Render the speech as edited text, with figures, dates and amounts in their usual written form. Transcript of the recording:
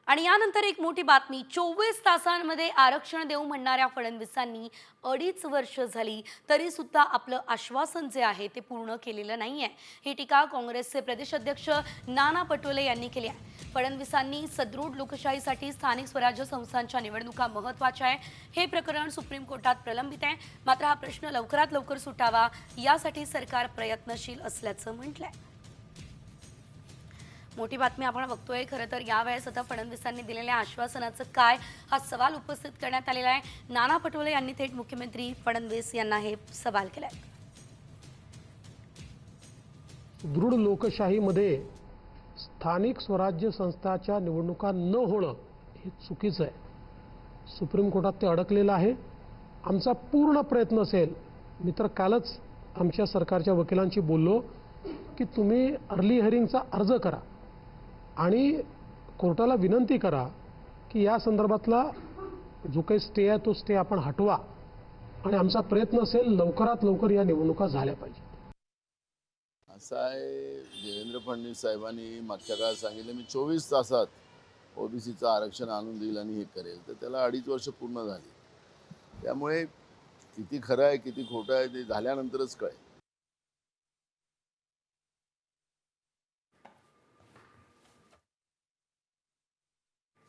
आणि यानंतर एक मोठी बातमी 24 तासांमध्ये आरक्षण देऊ म्हणणाऱ्या फडणवीसांनी 2.5 वर्ष झाली तरी सुद्धा आपलं आश्वासन जे आहे ते पूर्ण केलेलं नाहीये। ही टीका काँग्रेसचे प्रदेश अध्यक्ष नाना पटोले यांनी केली आहे। फडणवीसांनी सदृढ लोकशाहीसाठी स्थानिक स्वराज्य संस्थांच्या निवडणुका महत्त्वाच्या आहे। हे प्रकरण सुप्रीम कोर्टात प्रलंबित आहे। मात्र हा प्रश्न लवकरात लवकर सुटावा यासाठी सरकार प्रयत्नशील असल्याचं म्हटलंय। मोठी बातमी आपण बघतोय। खरं तर यावेळेस आता फडणवीसांनी दिलेल्या आश्वासनाचं काय हा सवाल उपस्थित करण्यात आलेला आहे। नाना पटोले यांनी थेट मुख्यमंत्री फडणवीस यांना हे सवाल केलाय। दृढ लोकशाहीमध्ये स्थानिक स्वराज्य संस्थाच्या निवडणुका न होणं हे चुकीचं आहे। सुप्रीम कोर्टात ते अडकलेलं आहे। आमचा पूर्ण प्रयत्न असेल, मी तर कालच आमच्या सरकारच्या वकिलांशी बोललो की तुम्ही अर्ली हिअरिंगचा अर्ज करा आणि कोर्टाला विनंती करा की या संदर्भातला जो काही स्टे आहे तो स्टे आपण हटवा आणि आमचा प्रयत्न असेल लवकरात लवकर या निवडणुका झाल्या पाहिजेत। असं आहे, देवेंद्र फडणवीस साहेबांनी मागच्या काळात सांगितलं मी 24 तासात ओबीसीचं आरक्षण आणून देईल आणि हे करेल, तर त्याला 2.5 वर्ष पूर्ण झाली। त्यामुळे किती खरं आहे किती खोटं आहे ते झाल्यानंतरच कळेल।